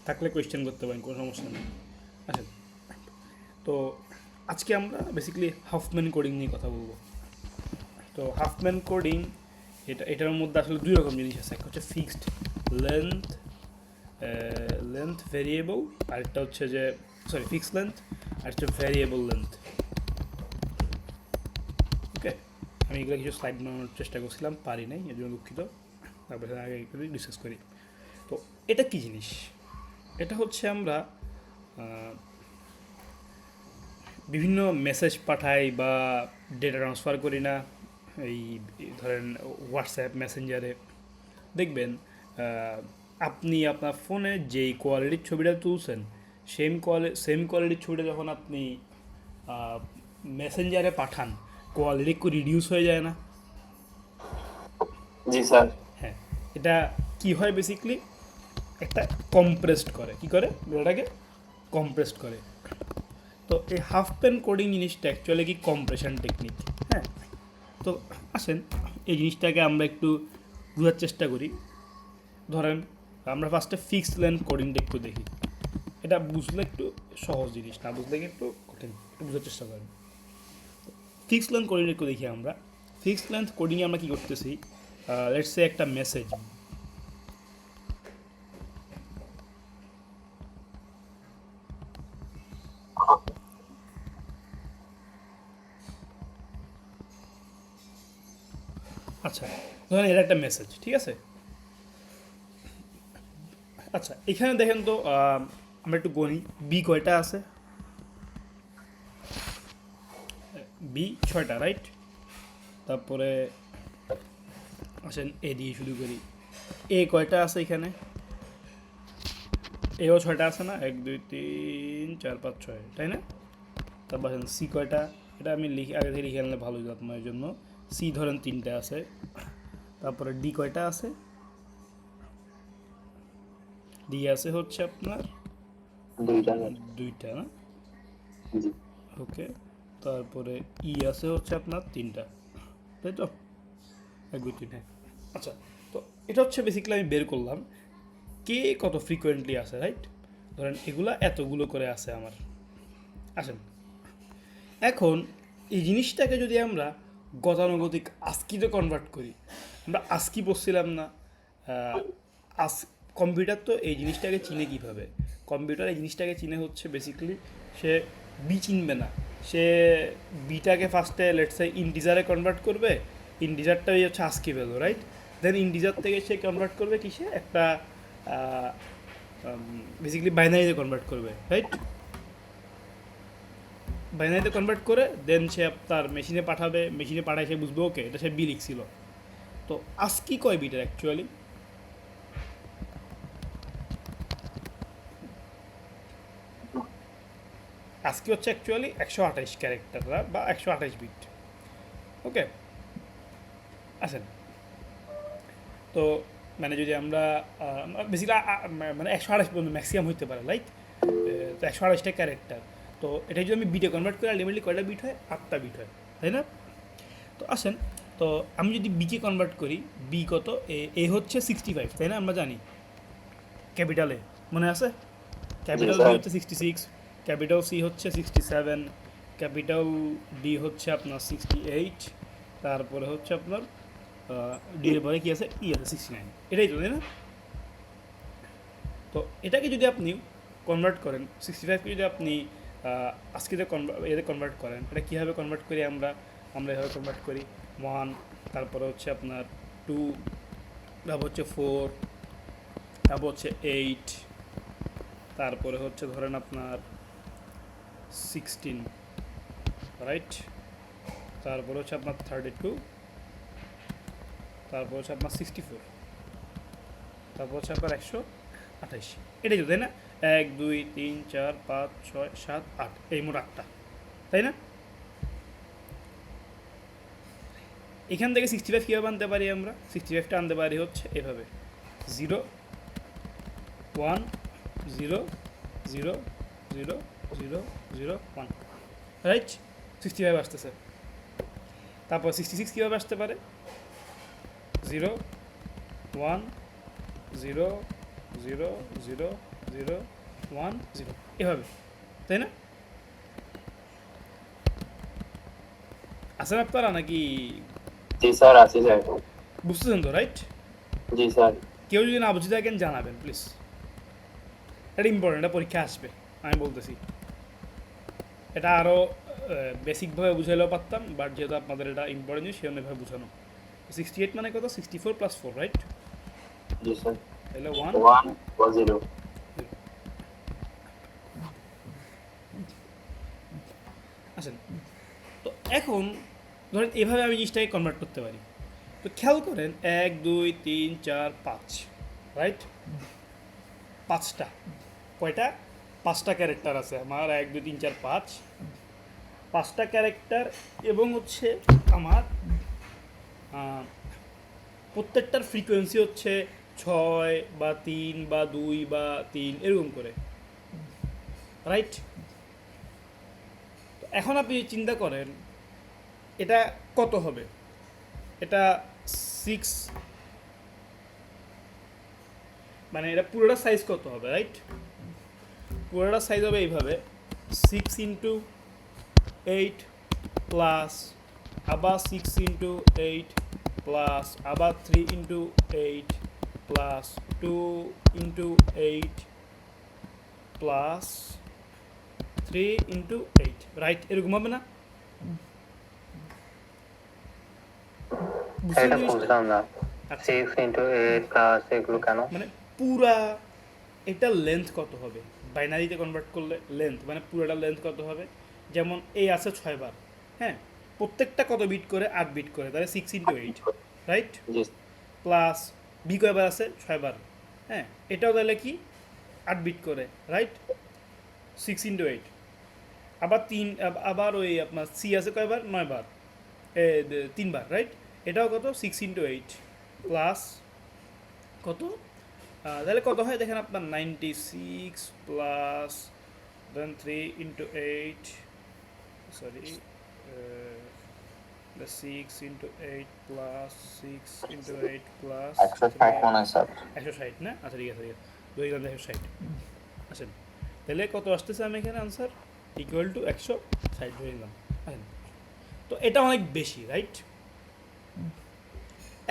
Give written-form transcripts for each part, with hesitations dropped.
থাকলে কোয়েশ্চেন করতে পারেন, কোনো সমস্যা নেই। আচ্ছা, তো আজকে আমরা বেসিক্যালি হাফম্যান কোডিং নিয়ে কথা বলবো। তো হাফম্যান কোডিং এটার মধ্যে আসলে দুই রকম জিনিস আছে। একটা হচ্ছে ফিক্সড লেন্থ লেন্থ ভেরিয়েবল, আরেকটা হচ্ছে যে ফিক্সড লেন্থ, আর হচ্ছে ভ্যারিয়েবল লেন্থ। ওকে, আমি এগুলো কিছু স্লাইড বানানোর চেষ্টা করছিলাম, পারি নাই, এর জন্য দুঃখিত। তারপরে আগে একটু ডিসকাস করি। তো এটা কি জিনিস? এটা হচ্ছে আমরা বিভিন্ন মেসেজ পাঠাই বা ডেটা ট্রান্সফার করি না, এই ধরেন হোয়াটসঅ্যাপ মেসেঞ্জারে দেখবেন আপনি আপনার ফোনে যেই কোয়ালিটির ছবিটা তুলছেন সেম কোয়ালিটির ছবিটা যখন আপনি মেসেঞ্জারে পাঠান, কোয়ালিটি একটু রিডিউস হয়ে যায় না? জি স্যার। হ্যাঁ, এটা কি হয় বেসিকলি, একটা কম্প্রেসড করে, কি করে এটাকে কম্প্রেসড করে। তো এই হাফ পেন কোডিং জিনিসটা অ্যাকচুয়ালি কি কম্প্রেশন টেকনিক। হ্যাঁ, তো আসেন এই জিনিসটাকে আমরা একটু বোঝার চেষ্টা করি। ধরেন আমরা ফার্স্টে ফিক্সড লেন্থ কোডিংটা একটু দেখি। এটা বুঝলে একটু সহজ জিনিস, না বুঝলে একটু কঠিন, একটু বোঝার চেষ্টা করেন। ফিক্সড লেন্থ কোডিং একটু দেখি আমরা। ফিক্সড লেন্থ কোডিংয়ে আমরা কী করতেছি, লেটস সে একটা মেসেজ, আচ্ছা ধরেন এটা একটা মেসেজ, ঠিক আছে। আচ্ছা এখানে দেখেন তো আমরা একটু গণি, বি কয়টা আছে? বি 6টা, রাইট? তারপরে আসেন এ দিয়ে শুরু করি, এ কয়টা আছে এখানে? এও 6টা আছে না, 1 2 3 4 5 6, তাই না? তারপর আসেন সি কয়টা? এটা আমি লিখে আগে থেকে লিখে আনলে ভালো হতো আপনার জন্য। সি ধরেন 3টে আছে। তারপরে ডি কয়টা আছে? ডি আছে হচ্ছে আপনার দুইটা স্যার। 2টা না? জি। ওকে, তারপরে ই আছে হচ্ছে আপনার 3টা, তাই তো? 1 2 3, হ্যাঁ। আচ্ছা, তো এটা হচ্ছে বেসিক্যালি আমি বের করলাম কে কত ফ্রিকোয়েন্টলি আসে, রাইট? ধরেন এগুলা এতগুলো করে আছে আমার। আসেন এখন এই জিনিসটাকে যদি আমরা গতানুগতিক আস্কিতে কনভার্ট করি, আমরা আস্কি বলছিলাম না? আহ, আস কম্পিউটার তো এই জিনিসটাকে চিনে কীভাবে? কম্পিউটার এই জিনিসটাকে চিনে হচ্ছে বেসিক্যালি সে বি চিনবে না, সে বিটাকে ফার্স্টে লেটসে ইন্টিজারে কনভার্ট করবে। ইন্টিজারটাই হচ্ছে আস্কি ভ্যালু, রাইট? দেন ইন্টিজার থেকে সে কনভার্ট করবে কিসে, একটা বেসিক্যালি বাইনারিতে কনভার্ট করবে, রাইট? বাইনারিতে কনভার্ট করে দেন সে তার মেশিনে পাঠাবে, মেশিনে পাঠায় সে বুঝবে ওকে এটা সে বি লিখছিল। তো আস্কি কয় বিটের অ্যাকচুয়ালি? আজকে হচ্ছে অ্যাকচুয়ালি 128 ক্যারেক্টার বা 128 বিট। ওকে, আছেন তো মানে যদি আমরা বেসিক্যালি মানে 128 পর্যন্ত ম্যাক্সিমাম হইতে পারে, লাইক তো 128টা ক্যারেক্টার। তো এটা যদি আমি বিটে কনভার্ট করি আলটিমেটলি কয়টা বিট হয়? 8টা বিট হয়, তাই না? তো আসেন, তো আমি যদি বিকে কনভার্ট করি, বি কত? এ হচ্ছে 65, তাই না? আমরা জানি ক্যাপিটালে, মনে আছে? জি ক্যাপিটাল বি স্যার। হচ্ছে 66, ক্যাপিটাল সি হচ্ছে 67, ক্যাপিটাল ডি হচ্ছে আপনার 68, তারপরে হচ্ছে আপনার ডি এর পরে কী আছে? ই আছে 69, এটাই তো, তাই না? তো এটাকে যদি আপনি কনভার্ট করেন, 65কে যদি আপনি আজকে এতে কনভার্ট করেন, এটা কীভাবে কনভার্ট করি আমরা? আমরা এভাবে কনভার্ট করি 1, তারপরে হচ্ছে আপনার 2, তারপর হচ্ছে 4, তারপর হচ্ছে 8, তারপরে হচ্ছে ধরেন আপনার 16, রাইট? তারপর হচ্ছে আপনার 32, তারপর হচ্ছে আপনার 64, তারপর হচ্ছে আপনার 128। এটাই তো, তাই না? 1 2 3 4 5 6 7 8, এই মোট 8টা, তাই না? এখান থেকে 65 কীভাবে আনতে পারি আমরা? 65টা আনতে পারি হচ্ছে এভাবে, 0 1 0 0 0 0 0 1, রাইট? 65 আসতেছে। তারপর 66 কীভাবে আসতে পারে? 0 1 0 0 0 0 1 0 এভাবে, তাই না? আছেন আপনারা নাকি জি স্যার, আছি স্যার। বুঝতেছেন তো, রাইট? জি স্যার। কেউ যদি না বুঝে থাকেন জানাবেন প্লিজ, এটা ইম্পর্টেন্ট, এটা পরীক্ষা আসবে, আমি বলতেছি। এটা আরও বেসিকভাবে বুঝাইলেও পারতাম, বাট যেহেতু আপনাদের এটা ইম্পর্টেন্ট জিনিস সেজন্য এভাবে বুঝানো। 68 মানে কত? 64 প্লাস 4, রাইট? জি স্যার। তাহলে 1 1 ও 0। আসেন, তো এখন ধরেন এভাবে আমি জিনিসটাকে কনভার্ট করতে পারি। তো খেয়াল করেন 1 2 3 4 5, রাইট? পাঁচটা, কয়টা? পাঁচটা ক্যারেক্টার আছে আমার, 1 2 3 4 5, পাঁচটা ক্যারেক্টার। এবং হচ্ছে আমার প্রত্যেকটার ফ্রিকোয়েন্সি হচ্ছে 6 বা 3 বা 2 বা 3 এরকম করে, রাইট? এখন আপনি চিন্তা করেন এটা কত হবে। এটা 6, মানে এটা পুরোটা সাইজ কত হবে, রাইট? পুরোটা সাইজ হবে এইভাবে 6 ইন্টু 8 প্লাস আবার 6 ইন্টু 8 প্লাস আবার 3 into 8 plus 2 into 8 plus 3 into 8, right? এরকম হবে না? বুঝছেন এটা জিনিসটা? বুঝলাম না। আচ্ছা, 6 ইন্টু 8 প্লাস এগুলো কেন? মানে পুরা এটার লেন্থ কত হবে বাইনারিতে কনভার্ট করলে? লেন্থ মানে পুরোটা লেন্থ কত হবে? যেমন এই আছে 6 বার, হ্যাঁ, প্রত্যেকটা কত বিট করে? 8 বিট করে, তাহলে 6 into 8, right? G plus B কয়বার আছে? 6 বার, হ্যাঁ, এটাও তাহলে কি 8 বিট করে, রাইট? 6 ইন্টু 8। আবার আবার ওই আপনার সি আছে কয়বার? 9 বার, 3 বার, রাইট? এটাও কত? 6 ইন্টু 8 প্লাস কত? তাহলে কত হয় দেখেন আপনার? 96 plus then 3 into 8, sorry, the 6 into 8 plus 6 into 8 plus 160 মনে হয় স্যার। 160 না? আচ্ছা ঠিক আছে, ঠিক আছে, 2 আসেন, তাহলে কত আসতেছে আমি এখানে আনসার? ইকুয়াল টু 160 ধরে নিলাম। আসেন, তো এটা অনেক বেশি, রাইট?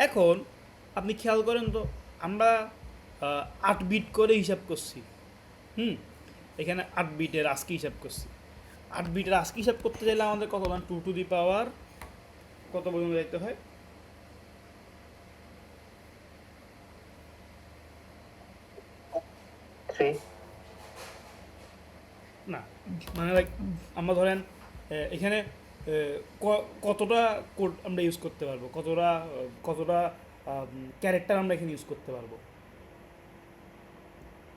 এখন আপনি খেয়াল করেন তো, আমরা 8 বিট করে হিসাব করছি, হুম, এখানে 8 বিটের আজকে হিসাব করছি। 8 বিটের আজকে হিসাব করতে চাইলে আমাদের কত? 2 টু দি পাওয়ার কত পর্যন্ত যাইতে হয়? 3। না, মানে লাইক আমরা ধরেন এখানে কতটা কোড আমরা ইউজ করতে পারবো, কতটা কতটা ক্যারেক্টার আমরা এখানে ইউজ করতে পারবো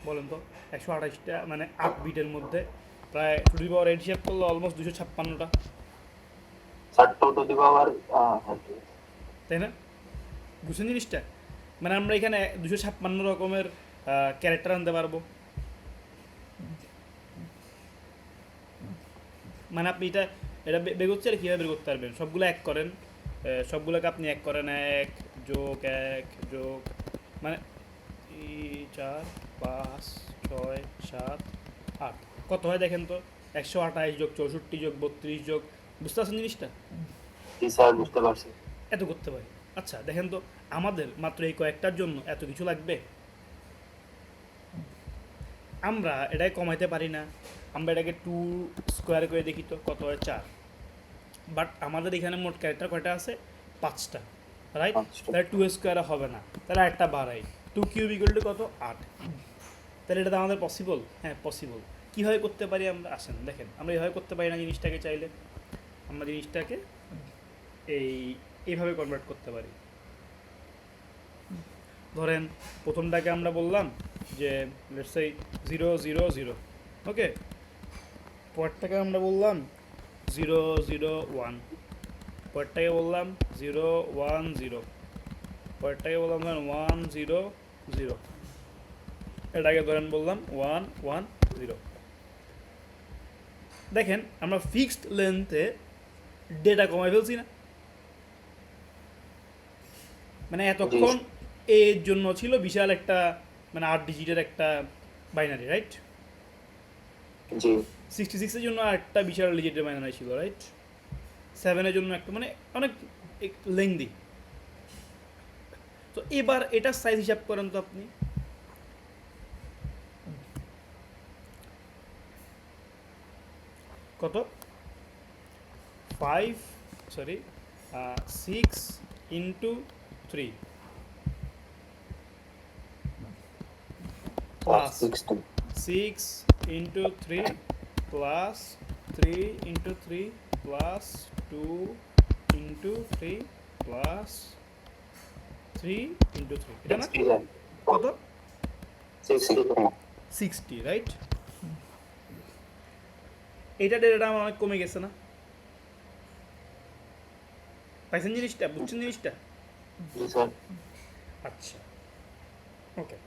বলেন তো? 128টা, মানে 8 বিটের মধ্যে প্রায় টু দি পাওয়ার 8 হিসাব করলে অলমোস্ট 256টা, স্যার 2 টু দি পাওয়ার তাই না? বুঝছেন জিনিসটা? মানে আমরা এখানে 256 রকমের ক্যারেক্টার আনতে পারবো। মানে আপনি এটা এটা বের করতে চাইলে কীভাবে বের করতে পারবেন? সবগুলো এক করেন, সবগুলোকে আপনি এক করেন, 1 যোগ 1 যোগ, মানে 4 5 6 7 8 কত হয় দেখেন তো? 128 যোগ 64 যোগ 32 যোগ, বুঝতে পারছেন জিনিসটা? জি স্যার, বুঝতে পারছি। এত করতে পারি। আচ্ছা দেখেন তো, আমাদের মাত্র এই কয়েকটার জন্য এত কিছু লাগবে? আমরা এটাকে কমাইতে পারি না? আমরা এটাকে 2 স্কোয়ার করে দেখি তো কত হয়? 4। বাট আমাদের এখানে মোট ক্যারেক্টার কয়টা আছে? 5টা, রাইট? 5টা। তাহলে 2 স্কোয়ারে হবে না, তাহলে একটা বাড়াই, 2 কিউব ইকুয়াল টু কত? 8। তাহলে এটা তো আমাদের পসিবল? হ্যাঁ পসিবল। কীভাবে করতে পারি আমরা? আসেন দেখেন, আমরা এভাবে করতে পারি না জিনিসটাকে, চাইলে আমরা জিনিসটাকে এইভাবে কনভার্ট করতে পারি। ধরেন প্রথমটাকে আমরা বললাম যে লেটস সে 0 0 0, ওকে? পরেরটাকে আমরা বললাম 0 0 1, পরেরটাকে বললাম 0 1 0, পরেরটাকে বললাম ধরেন 1 0 0, এটাকে ধরেন বললাম 1 1 0। দেখেন আমরা ফিক্সড লেন্থে ডেটা কমাই ফেলছি না? মানে এতক্ষণ এর জন্য ছিল বিশাল একটা, মানে 8 ডিজিটের একটা বাইনারি, রাইট? জি 66-এর জন্য আরেকটা বিশাল ডিজিটের বাইনারি ছিল, রাইট? 7-এর জন্য একটা, মানে অনেক লেংদি। তো এবার এটার সাইজ হিসাব করেন তো আপনি। কত? 6 into 3 plus 60 6 into 3 plus 3 into 3 plus 2 into 3 plus 3 into 3, এটা না? 60 স্যার কত? 60 60, রাইট? এটা ডেটাটা আমার অনেক কমে গেছে না? পাইছেন জিনিসটা? বুঝছেন জিনিসটা? জি স্যার আচ্ছা, ওকে।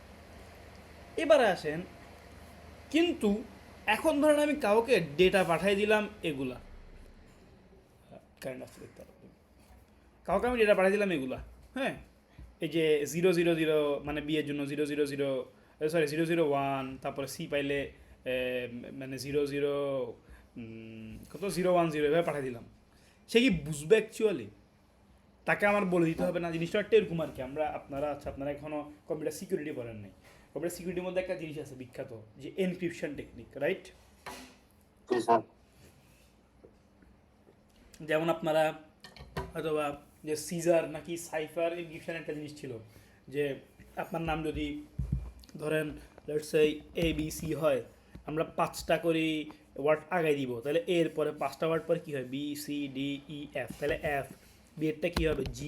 এবারে আসেন, কিন্তু এখন ধরেন আমি কাউকে ডেটা পাঠিয়ে দিলাম এগুলা, কারেন্ট অ্যাফেয়ার দেখতে হবে। কাউকে আমি ডেটা পাঠিয়ে দিলাম এগুলা, হ্যাঁ, এই যে 000, মানে বিয়ের জন্য 000, সরি 001, তারপরে সি পাইলে মানে 00 কত 010 এভাবে পাঠিয়ে দিলাম। সে কি বুঝবে অ্যাকচুয়ালি? তাকে আমার বলে দিতে হবে না জিনিসটা একটা এরকম আর কি। আপনারা এখনও কম্পিউটার সিকিউরিটি পড়েন নাই। কম্পিউটার সিকিউরিটির মধ্যে একটা জিনিস আছে বিখ্যাত, যে এনক্রিপশন টেকনিক, রাইট? জি স্যার যেমন আপনারা অথবা যে সিজার নাকি সাইফার এনক্রিপশন একটা জিনিস ছিল, যে আপনার নাম যদি ধরেন লেটস সে ABC হয়, আমরা 5টা করে ওয়ার্ড আগাই দিব, তাহলে এর পরে 5টা ওয়ার্ড পরে কী হয়, BCDEF, তাহলে F, বি এরটা কী হবে G,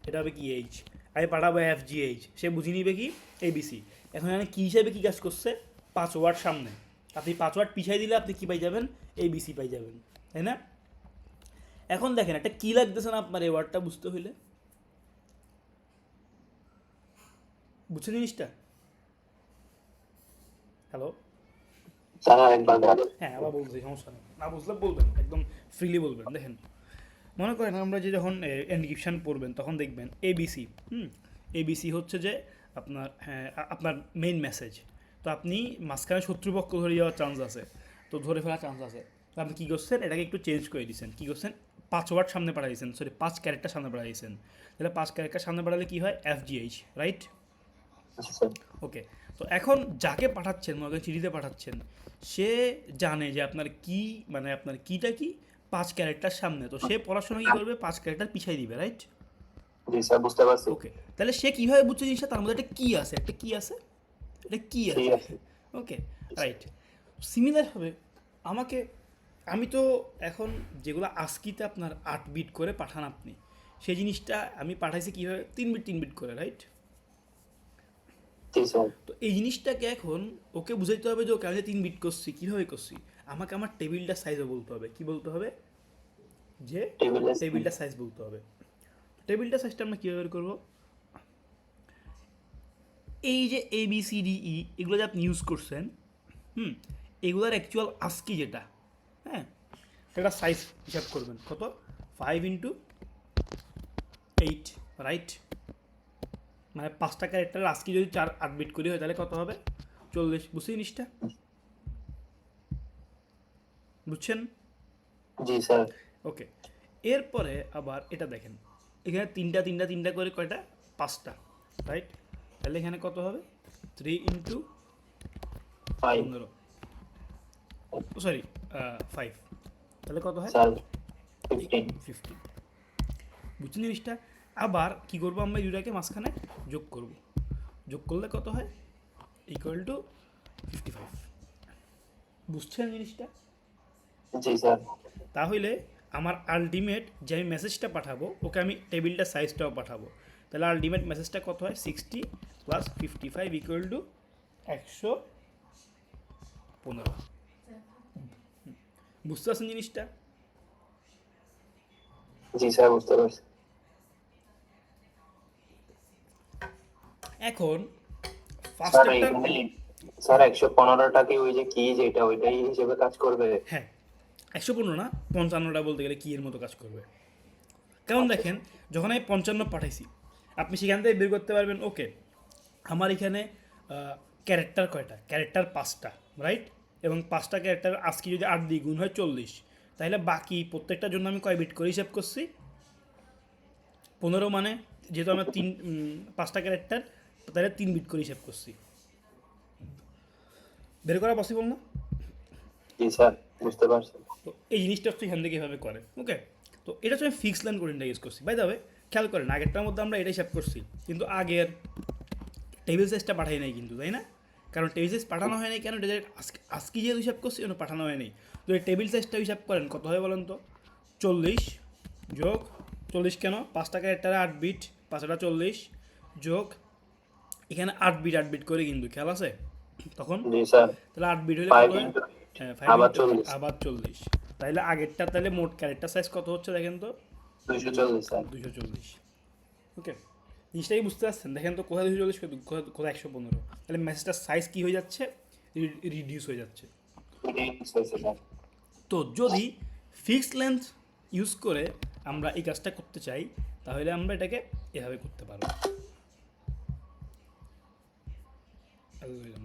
এটা হবে কি H, আমি পাঠাবো FGH, সে বুঝে নিবে কি ABC। এখন এখানে কী হিসাবে কী কাজ করছে, 5 ওয়ার্ড সামনে, আপনি 5 ওয়ার্ড পিছাই দিলে আপনি কী পাই যাবেন, ABC পাই যাবেন, তাই না? এখন দেখেন একটা কী লাগতেছে না আপনার এই ওয়ার্ডটা বুঝতে হইলে, বুঝছেন জিনিসটা? হ্যালো? স্যার একবার বলেন হ্যাঁ, আবার বলছি, সমস্যা নেই, না বুঝলে বলবেন, একদম ফ্রিলি বলবেন। দেখেন, মনে করেন আমরা যে যখন এনক্রিপশন পড়বেন তখন দেখবেন ABC, ABC হচ্ছে যে আপনার, হ্যাঁ, আপনার মেইন মেসেজ। তো আপনি মাঝখানে শত্রুপক্ষ ধরে যাওয়ার চান্স আছে, তো ধরে ফেলার চান্স আছে। তো আপনি কী করছেন, এটাকে একটু চেঞ্জ করে দিয়েছেন। কী করছেন, 5 ওয়ার্ড সামনে পাঠিয়ে দিয়েছেন, সরি 5 ক্যারেক্টার সামনে পাঠিয়ে দিয়েছেন। তাহলে 5 ক্যারেক্টার সামনে পাঠালে কী হয়, FGH, রাইট? Sir okay. তো এখন যাকে পাঠাচ্ছেন, মনে করেন চিঠিতে পাঠাচ্ছেন, সে জানে যে আপনার কি, মানে আপনার কিটা কি 5 ক্যারেক্টার সামনে, তো সে পড়াশোনা কী করবে, 5 ক্যারেক্টার পিছাই দিবে, রাইট? জি স্যার বুঝতে পারছি ওকে। তাহলে সে কীভাবে বুঝছে জিনিসটা, তার মধ্যে একটা কি আছে, একটা কি আছে, এটা কি ঠিক আছে, আছে ওকে, রাইট। সিমিলারভাবে আমাকে, আমি তো এখন যেগুলো আস্কিতে আপনার 8 বিট করে পাঠান আপনি, সেই জিনিসটা আমি পাঠাইছি কীভাবে, 3 বিট করে, রাইট? জি স্যার তো এই জিনিসটাকে এখন ওকে বুঝাইতে হবে যে ওকে আমি 3 বিট করছি, কীভাবে করছি, আমাকে আমার টেবিলটার সাইজও বলতে হবে। কি বলতে হবে, যে টেবিলটার সাইজ বলতে হবে। টেবিলটার সাইজটা আমরা কীভাবে বের করবো, এই যে ABCDE এগুলো যে আপনি ইউজ করছেন, এগুলোর অ্যাকচুয়াল আস্কি যেটা, হ্যাঁ, সেটা সাইজ হিসাব করবেন কত, 5 ইন্টু 8, রাইট? মানে 5টা ক্যারেক্টারের আস্কি যদি 8 বিট করে হয় তাহলে কত হবে, 40। বুঝছি জিনিসটা? বুঝছেন? জি স্যার ওকে। এরপরে আবার এটা দেখেন, এখানে তিনটা করে কয়টা, 5টা, রাইট? তাহলে এখানে কত হবে, 3 ইন্টু 5 15, সরি 5, তাহলে কত হয়, স্যার 15 15। বুঝছেন জিনিসটা? আবার কি করবো, আমরা এই দুটাকে মাঝখানে যোগ করব, যোগ করলে কত হয়, ইকুয়াল টু 55। বুঝছেন জিনিসটা? জি স্যার তাহলে আমার আলটিমেট যে আমি মেসেজটা পাঠাবো, ওকে আমি টেবিলটা সাইজটাও পাঠাবো, তাহলে আলটিমেট মেসেজটা কত হয়, 60 প্লাস 55 ইকুয়াল টু 115। বুঝতে পারছেন জিনিসটা? জি স্যার বুঝতে পারছি এখন ফার্স্ট স্যার স্টেপটা, এইখানে স্যার 115টা কি ওই যে কি যেটা ওইটাই হিসেবে কাজ করবে হ্যাঁ 115 না, 55টা বলতে গেলে কি এর মতো কাজ করবে। কারণ দেখেন, যখন আমি 55 পাঠাইছি, আপনি সেখান থেকে বের করতে পারবেন, ওকে আমার এখানে ক্যারেক্টার কয়টা? ক্যারেক্টার 5টা, রাইট? এবং 5টা ক্যারেক্টার আজকে যদি 8 দিয়ে গুণ হয় 40, তাহলে বাকি প্রত্যেকটার জন্য আমি কয় বিট করে হিসাব করছি? 15, মানে যেহেতু আমরা 5টা ক্যারেক্টার, তাহলে 3 বিট করে হিসাব করছি। বের করা পসিবল না? জি স্যার, বুঝতে পারছি। তো এই জিনিসটা হচ্ছে এখান থেকে এভাবে করে, ওকে? তো এটা হচ্ছে আমি ফিক্স লাইন কোডিংটা ইউজ করছি। বাই দ্য ওয়ে, খেয়াল করেন আগেরটার মধ্যে আমরা এটা হিসাব করছি, কিন্তু আগের টেবিল সাইজটা পাঠাই নাই কিন্তু, তাই না? কারণ টেবিল সাইজ পাঠানো হয় নাই কেন? এটা আজকে যেহেতু হিসাব করছি ওটা পাঠানো হয় নাই। তো এই টেবিল সাইজটা হিসাব করেন কত হয় বলেন তো? 40 যোগ 40 কেন? 5টা ক্যারেক্টারে 8 বিট, 5টা 40 যোগ এখানে 8 বিট করে, কিন্তু খেয়াল আছে তখন? জি স্যার। তাহলে 8 বিট হলে কত 5 হয়? ইন্টু হ্যাঁ, 5 আবার ইন্টু 40, আবার 40। তাহলে আগেরটা তাহলে মোট ক্যারেক্টার সাইজ কত হচ্ছে দেখেন তো? 240 স্যার। 240। ওকে, জিনিসটাই বুঝতে পারছেন? দেখেন তো কোথায় 240, কোথায় 115। তাহলে মেসেজটার সাইজ কী হয়ে যাচ্ছে? রিডিউস হয়ে যাচ্ছে। স্যার। তো যদি ফিক্সড লেন্থ ইউজ করে আমরা এই কাজটা করতে চাই, তাহলে আমরা এটাকে এভাবে করতে পারবো।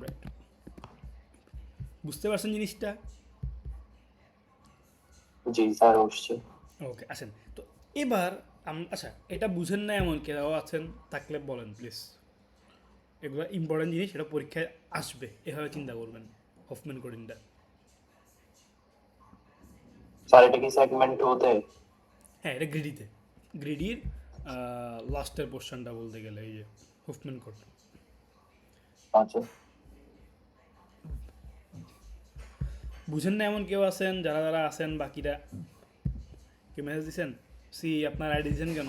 রাইট? বুঝতে পারছেন জিনিসটা? জি স্যার, অবশ্যই। ওকে, আসেন তো এবার আচ্ছা, এটা বুঝেন না এমন কেউ আছেন থাকলে বলেন প্লিজ। এগুলো ইম্পর্টেন্ট জিনিস, এটা পরীক্ষায় আসবে, এভাবে চিন্তা করবেন হফম্যান কোডিংটা। স্যার এটা কি সেগমেন্ট 2 তে? হ্যাঁ, এটা গ্রিডির লাস্টের পোর্শনটা বলতে গেলে এই যে হফম্যান কোড। আচ্ছা। বুঝেন না এমন কেউ আছেন? যারা যারা আছেন বাকিরা কি মেসেজ দিছেন? আপনার আইডি দিয়েছেন কেন?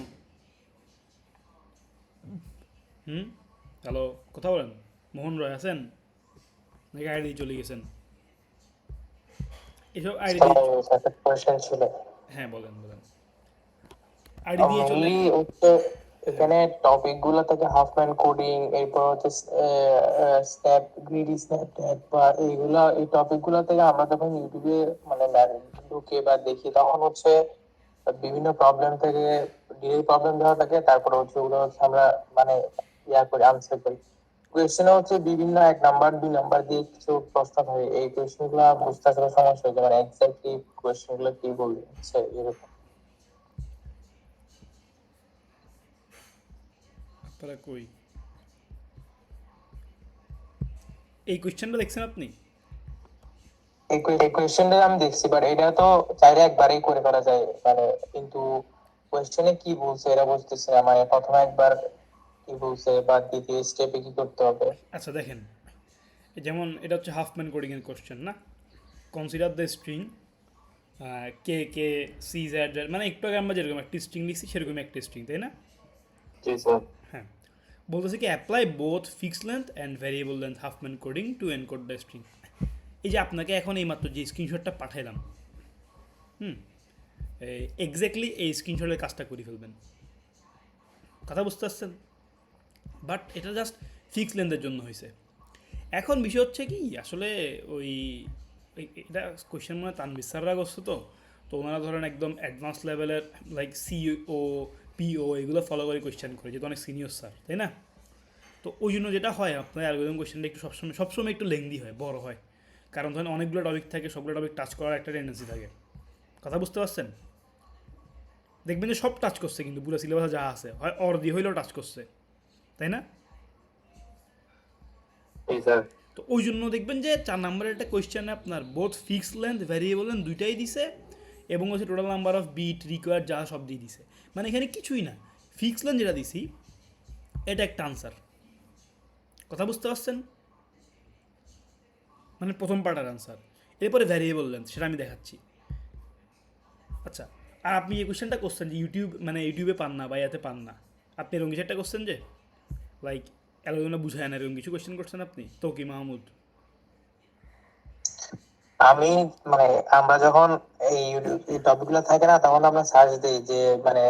হ্যালো, কথা বলেন। মোহন রয় আছেন নাকি আইডি চলে গেছেন? এসব আইডি দিয়ে, স্যার একটা কোয়েশ্চেন ছিল। হ্যাঁ বলেন বলেন। আইডি দিয়ে চলে, মেইনলি হচ্ছে এখানে টপিক গুলো থেকে হাফম্যান কোডিং, এরপর হচ্ছে স্ন্যাপ গ্রিডি স্ন্যাপ বা এইগুলা, এই টপিক গুলো থেকে আমরা যখন ইউটিউবে মানে ঢুকে বা দেখি, তখন হচ্ছে বিভিন্ন প্রবলেম থেকে ডিরেক্ট প্রবলেম দেওয়া থাকে, তারপরে হচ্ছে ওগুলো হচ্ছে আমরা মানে করে আনসার করি। কোয়েশ্চেনে হচ্ছে বিভিন্ন 1 নাম্বার 2 নাম্বার দিয়ে কিছু প্রশ্ন থাকে, এই কোয়েশ্চেন গুলো বুঝতে আসলে সমস্যা হচ্ছে, মানে এক্স্যাক্টলি কোয়েশ্চেন গুলো কি বলছে এরকম। আপনারা কই এই কোয়েশ্চেনটা দেখছেন আপনি? এই কোয়েশ্চেনটা আমি দেখছি, বাট এটা তো চাইলে একবারই করে করা যায় মানে, কিন্তু কোয়েশ্চেনে কি বলছে এরা বুঝতেছে না, মানে প্রথমে একবার কি বলছে বা দ্বিতীয় স্টেপে কি করতে হবে। আচ্ছা দেখেন, যেমন এটা হচ্ছে হাফম্যান কোডিং এর কোশ্চেন না? Consider the string K K C Z Z, মানে একটু আগে আমরা যেরকম একটা স্ট্রিং লিখছি সেরকম একটা স্ট্রিং, তাই না? জি স্যার। হ্যাঁ, বলতেছে কি apply both fix length and variable length Huffman coding to encode the string. এই যে আপনাকে এখন এইমাত্র যে স্ক্রিনশটটা পাঠাইলাম, এক্স্যাক্টলি এই স্ক্রিনশটের কাজটা করে ফেলবেন। কথা বুঝতে পারছেন? বাট এটা জাস্ট ফিক্স লেন্থের জন্য হয়েছে। এখন বিষয় হচ্ছে কি আসলে ওই এটা কোয়েশ্চেন মনে হয় তানবির স্যাররা করছে, তো ওনারা ধরেন একদম অ্যাডভান্স লেভেলের লাইক সিও পিও এগুলো ফলো করে কোয়েশ্চেন করে, যেহেতু অনেক সিনিয়র স্যার, তাই না? তো ওই জন্য যেটা হয় আপনার অ্যালগরিদম কোয়েশ্চেনটা একটু সবসময় একটু লেংদি হয়, বড় হয়। কারণ ধরেন অনেকগুলো টপিক থাকে, সবগুলো টপিক টাচ করার একটা টেন্ডেন্সি থাকে। কথা বুঝতে পারছেন? দেখবেন যে সব টাচ করছে, কিন্তু পুরো সিলেবাসে যা আছে হয় অর দিয়ে হইলেও টাচ করছে, তাই না? জি স্যার। তো ওই জন্য দেখবেন যে 4 নম্বরের একটা কোয়েশ্চেনে আপনার both fix length variable length দুইটাই দিছে, এবং হচ্ছে total number of bit required যা সব দিয়ে দিছে। মানে এখানে কিছুই না, ফিক্স লেন্থ যেটা দিছি এটা একটা আনসার। কথা বুঝতে পারছেন? মানে প্রথম পার্টার আনসার, এরপরে ভ্যারিয়েবল লেন্থ সেটা আমি দেখাচ্ছি। আচ্ছা, আর আপনি এই কোয়েশ্চেনটা করছেন যে ইউটিউবে পান না বা ইয়াতে পান না, আপনি এরকম কিছু একটা কোশ্চেন যে লাইক অ্যালগরিদমটা বুঝায় না এরকম কিছু কোয়েশ্চেন করছেন আপনি তৌকি মাহমুদ? আমি মানে আমরা যখন এই এই টপিক গুলো থাকে না, তখন আমরা সার্চ দিই যে মানে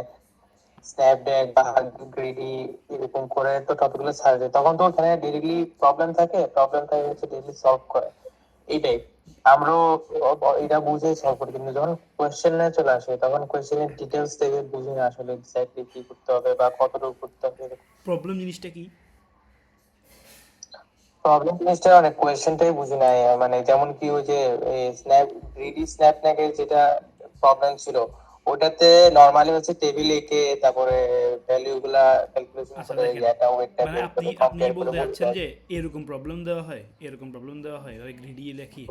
স্ন্যাপড্যাগ বা গ্রিডি এরকম করে তো টপিক গুলো সার্চ দিই, তখন তো ওখানে ডিরেক্টলি প্রবলেম থাকে হচ্ছে ডিরেক্টলি সলভ করে এইটাই। আমরাও এটা বুঝে সলভ করি, কিন্তু যখন কোয়েশ্চেনে চলে আসে তখন কোয়েশ্চেনের ডিটেলস থেকে বুঝি না আসলে এক্স্যাক্টলি কি করতে হবে বা কতটুকু করতে হবে। প্রবলেম জিনিসটা কি? প্রবলেম জিনিসটা অনেক কোয়েশ্চেনটাই বুঝি নাই, মানে যেমন কি ওই যে স্ন্যাপ গ্রিডি স্ন্যাপন্যাপের যেটা প্রবলেম ছিল, ওটাতে নরমালি হচ্ছে টেবিল এঁকে তারপরে ভ্যালু গুলা ক্যালকুলেশন আচ্ছা করে দেখেন, ইয়াটা ওয়েটটা মানে বের আপনি করে আপনি কম্পেয়ার করে বলতে বলতে চাচ্ছেন হয়। যে এরকম প্রবলেম দেওয়া হয়, এরকম প্রবলেম দেওয়া হয় ওই গ্রিডি লেখি?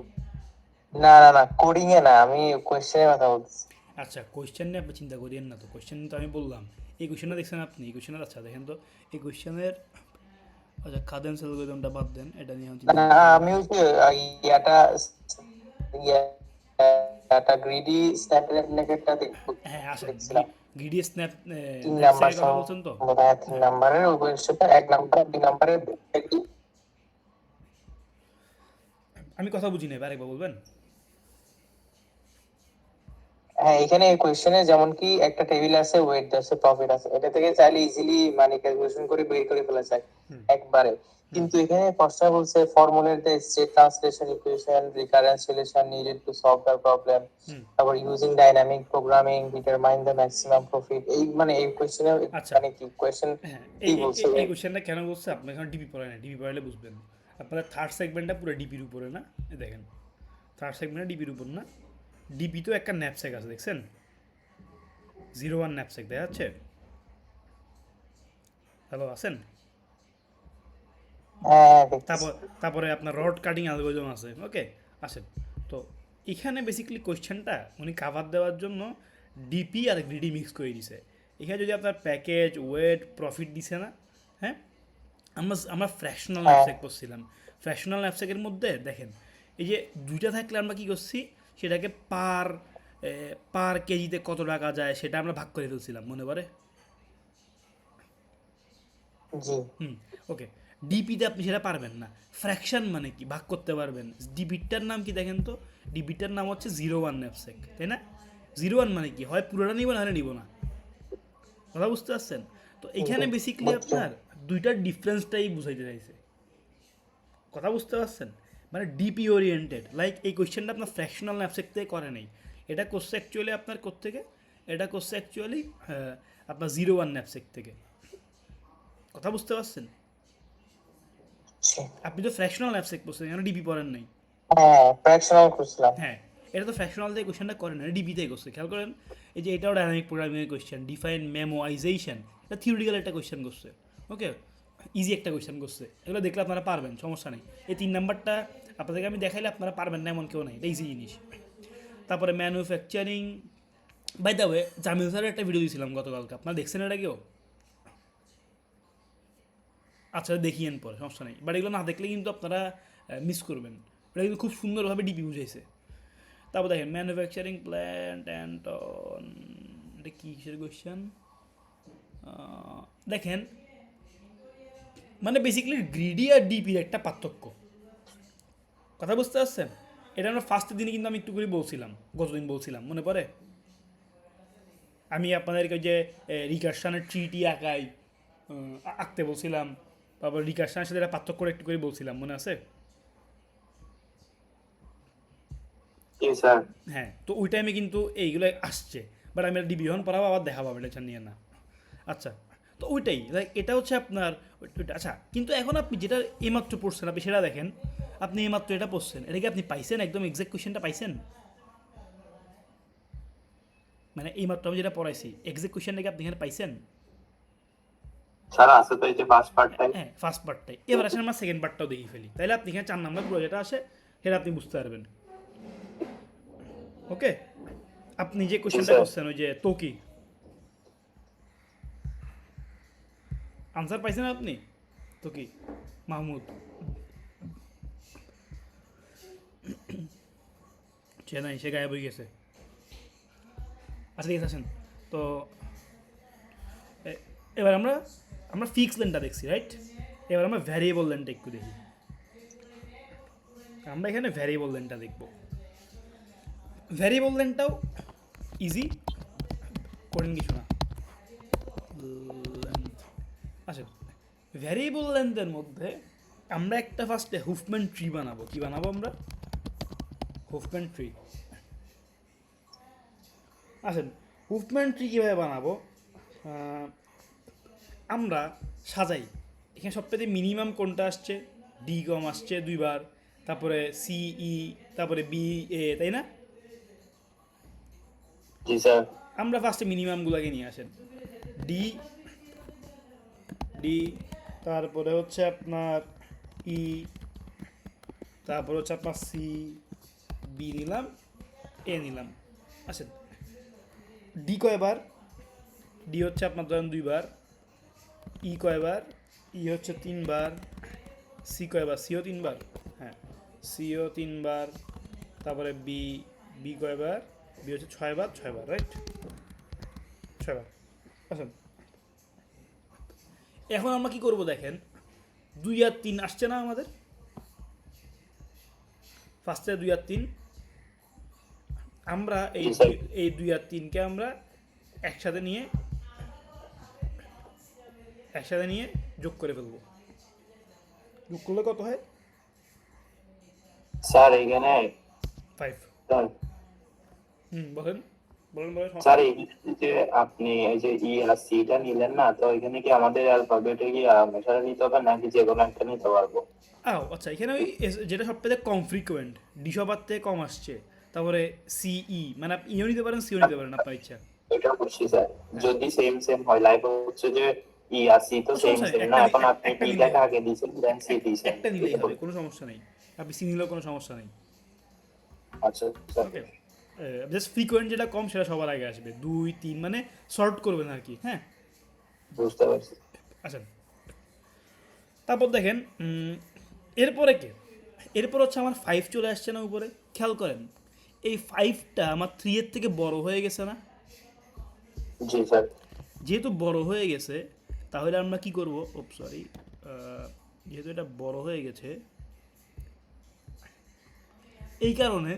না না না, কোডিং এ না, আমি কোয়েশ্চেনের কথা বলছি। আচ্ছা, কোয়েশ্চেন নিয়ে আপনি চিন্তা করিয়েন না, তো কোয়েশ্চেন তো আমি বললাম। এই কোয়েশ্চেনটা দেখছেন আপনি? এই কোয়েশ্চেনের, আচ্ছা দেখেন তো এই কোয়েশ্চেনের, আচ্ছা কাদেন্স অ্যালগরিদমটা বাদ দেন, এটা নিয়ে আমি চিন্তা না করতে পারি। আমি হচ্ছে ইয়াটা ইয়াটা গ্রিডি স্ন্যাপনেকেটটা হ্যাঁ আসেন, দেখছিলাম। গ্রিডি স্ন্যাপ 3 নাম্বার ন্যাপস্যাকের কথা বলছেন তো? সম্ভবত, হ্যাঁ 3 নাম্বারের ওই কোয়েশ্চেনটা, 1 নাম্বার 2 নাম্বারের কি। আমি কথা বুঝি নাই, আরেকবার বলবেন? হ্যাঁ এখানে এই কোয়েশ্চেনে যেমন কি একটা টেবিল আছে, ওয়েট আছে, প্রফিট আছে, এটা থেকে চাইলে ইজিলি মানে ক্যালকুলেশন করে বের করে ফেলা যায় হুম একবারে। হুম কিন্তু এখানে প্রশ্ন বলছে formulate the state translation equation recurrence relation needed to solve the problem, hmm. তারপর using dynamic programming determine the maximum profit. এই মানে এই কোয়েশ্চেনে আচ্ছা, মানে কি কোয়েশ্চেন হ্যাঁ কি বলছে। এই কোয়েশ্চেনটা কেন বলছে, আপনি এখন ডিপি পড়ে না, ডিপি পড়ালে বুঝবেন। আপনাদের থার্ড সেগমেন্টটা পুরো ডিপির উপরে না, এই দেখেন থার্ড সেগমেন্টটা ডিপির উপর না, ডিপি তো একটা ন্যাপস্যাক আছে দেখছেন, 01 ন্যাপস্যাক দেখা যাচ্ছে? হ্যালো আছেন? হ্যাঁ দেখতেছি। তারপর তারপরে আপনার রড কাটিং অ্যালগরিদম আছে, ওকে আসেন। তো এখানে বেসিক্যালি কোয়েশ্চেনটা উনি কাভার দেওয়ার জন্য ডিপি আর গ্রিডি মিক্স করে দিছে। এখানে যদি আপনার প্যাকেজ ওয়েট প্রফিট দিছে না, হ্যাঁ, আমরা ফ্র্যাকশনাল হ্যাঁ ন্যাপস্যাক করছিলাম। ফ্র্যাকশনাল ন্যাপস্যাকের মধ্যে দেখেন, এই যে দুইটা থাকলে আমরা কী করছি, সেটাকে পার পার কেজিতে কত টাকা যায় সেটা আমরা ভাগ করে ফেলছিলাম, মনে পড়ে? জি। হুম, ওকে। ডিপিতে আপনি সেটা পারবেন না। ফ্র্যাকশন মানে কি, ভাগ করতে পারবেন। ডিবিটটার নাম কি দেখেন তো? ডিবিটটার নাম হচ্ছে 01 ন্যাপস্যাক, তাই না? 01 মানে কি, হয় পুরোটা নিব না হলে নিব না। কথা বুঝতে পারছেন? তো এইখানে বেসিক্যালি বুঝছো। আপনার দুইটার ডিফারেন্সটাই বুঝাইতে চাইছে। কথা বুঝতে পারছেন? মানে ডিপি ওরিয়েন্টেড, লাইক এই কোয়েশ্চেনটা আপনার ফ্র্যাকশনাল ন্যাপস্যাক থেকে করে নেই। এটা করছে অ্যাকচুয়ালি আপনার কোত্থেকে, এটা করছে অ্যাকচুয়ালি আপনার 01 ন্যাপস্যাক থেকে। কথা বুঝতে পারছেন? জি। আপনি তো ফ্র্যাকশনাল ন্যাপস্যাক করছেন, এখানে ডিপি পড়েন নাই। হ্যাঁ ফ্র্যাকশনাল করছিলাম। হ্যাঁ, এটা তো ফ্র্যাকশনাল দিয়ে কোয়েশ্চেনটা করেন না, ডিবিতেই করছে, খেয়াল করেন। এই যে এটাও ডাইনামিক প্রোগ্রামিংয়ের কোয়েশ্চেন, ডিফাইন মেমোয়াইজেশন, এটা থিওরিটিক্যাল একটা কোয়েশ্চেন করছে, ওকে, ইজি একটা কোয়েশ্চেন করছে। এগুলো দেখলে আপনারা পারবেন, সমস্যা নেই। এই 3 নাম্বারটা আপনাদেরকে আমি দেখাইলে আপনারা পারবেন না এমন কেউ নাই, এটা ইজি জিনিস। তারপরে manufacturing, by the way Jamil স্যারের একটা ভিডিও দিয়েছিলাম গতকালকে, আপনারা দেখছেন এটা কেউ? আচ্ছা দেখিয়েন পরে, সমস্যা নেই, বাট এগুলো না দেখলে কিন্তু আপনারা মিস করবেন। এটা কিন্তু খুব সুন্দরভাবে ডিপি বুঝাইছে। তারপর দেখেন ম্যানুফ্যাকচারিং প্ল্যান্ট অ্যান্ড এটা কী কিসের কোয়েশ্চেন দেখেন, মানে বেসিক্যালি গ্রিডি আর ডিপির একটা পার্থক্য, কথা বুঝতে পারছেন? এটা আমরা ফার্স্টের দিনে কিন্তু আমি একটু করে বলছিলাম, গতদিন বলছিলাম, মনে পড়ে? আমি আপনাদেরকে যে রিকার্শনের ট্রিটি আঁকতে বলছিলাম, তারপর রিকার্শনের সাথে এটা পার্থক্য করে একটু করে বলছিলাম, মনে আছে? জি স্যার। হ্যাঁ, তো ওই টাইমে কিন্তু এইগুলো আসছে, বাট আমি ডিবি যখন পড়াবো আবার দেখাবো, আমি টেনশন নিয়ে না। আচ্ছা, তো ওইটাই লাইক এটা হচ্ছে আপনার আচ্ছা, কিন্তু এখন আপনি যেটা এইমাত্র পড়ছেন আপনি সেটা দেখেন, আপনি এইমাত্র এটা পড়ছেন, এটা কি আপনি পাইছেন একদম এক্সাক্ট কোয়েশ্চেনটা পাইছেন? মানে এইমাত্র আমি যেটা পড়াইছি এক্সাক্ট কোয়েশ্চেনটা কি আপনি এখানে পাইছেন? স্যার আছে তো এই যে ফার্স্ট পার্টটাই। হ্যাঁ, ফার্স্ট পার্টটাই। এবার আসেন আমরা সেকেন্ড পার্টটাও দেখি ফেলি, তাহলে আপনি এখানে 4 নাম্বার পুরো যেটা আসে সেটা আপনি বুঝতে পারবেন, ওকে। আপনি যে কোয়েশ্চেনটা স্যার। করছেন ওই যে তো কি আনসার পাইছেন আপনি? তো কি মাহমুদ, সে নাই, সে গায়েব হয়ে গেছে। আচ্ছা ঠিক আছে, আসেন। তো এবার আমরা আমরা ফিক্স লেনটা দেখছি, রাইট? এবার আমরা ভ্যারিয়েবল লেনটা একটু দেখি। আমরা এখানে ভ্যারিয়েবল লেনটা দেখব। ভ্যারিয়েবল লেনটাও ইজি, করেন কিছু না। আচ্ছা, ভ্যারিয়েবল লেন্থের মধ্যে আমরা একটা ফার্স্টে হুফম্যান ট্রি বানাবো। কি বানাবো আমরা? হুফম্যান ট্রি। আসেন, হুফম্যান ট্রি কীভাবে বানাবো? আমরা সাজাই, এখানে সবথেকে মিনিমাম কোনটা আসছে, ডি কম আসছে দুইবার, তারপরে সিই, তারপরে বি এ, তাই না? জি স্যার। আমরা ফার্স্টে মিনিমামগুলোকে নিয়ে আসেন। ডি, ডি, তারপরে হচ্ছে আপনার ই, তারপরে হচ্ছে আপনার সি, বি নিলাম, এ নিলাম। আসেন, ডি কয়বার? ডি হচ্ছে আপনার ধরেন দুইবার, ই কয়বার? ই হচ্ছে তিনবার, সি কয়বার? সিও তিনবার, হ্যাঁ সিও তিনবার, তারপরে বি, বি কয়বার? বি হচ্ছে ছয়বার, ছয়বার, রাইট, ছয়বার। আসেন, এখন আমরা কি করব দেখেন, 2 আর 3 আসছে না আমাদের, ফার্স্টে 2 আর 3, আমরা জি স্যার। এই 2 আর 3কে আমরা একসাথে নিয়ে যোগ করে ফেলবো। যোগ করলে কত হয়? স্যার এখানে 5। স্যার বলেন বলেন বলেন, সমস্যা স্যার নেই। এই যে আপনি এই যে ই আর সিটা নিলেন না, তো এখানে কি আমাদের অ্যালফাবেটে কি মেশাতে নিতে হবে নাকি যে কোনো একটা নিতে পারবো? আচ্ছা, এখানে ওই যেটা সবথেকে কম ফ্রিকোয়েন্ট, ডি সবার থেকে কম আসছে, তারপরে সিই, মানে আপনি ইও নিতে পারেন, সিও নিতে পারেন, আপনার ইচ্ছা। এটা বুঝছি স্যার। হ্যাঁ, যদি সেম সেম হয়, লাইক হচ্ছে যে ই আর সি তো কোনো সেম সমস্যা নেই, সেম না, এখন আপনি একটা নিলেই ডিটাকে হবে, আগে দিয়েছেন দেন সি দিয়েছেন। একটা নিলেই হবে, কোনো সমস্যা নেই। আপনি সি নিলেও কোনো সমস্যা নেই। আচ্ছা স্যার। ওকে, জাস্ট ফ্রিকোয়েন্ট যেটা কম সেটা সবার আগে আসবে, 2 3, মানে সর্ট করবেন আর কি। হ্যাঁ, বুঝতে পারছি। আচ্ছা, তারপর দেখেন এরপরে কে, এরপর হচ্ছে আমার 5 চলে আসছে না উপরে, খেয়াল করেন এই 5টা আমার 3 এর থেকে বড় হয়ে গেছে না? জি স্যার। যেহেতু বড় হয়ে গেছে, তাহলে আমরা কি করব, সরি, যেহেতু এটা বড় হয়ে গেছে, এই কারণে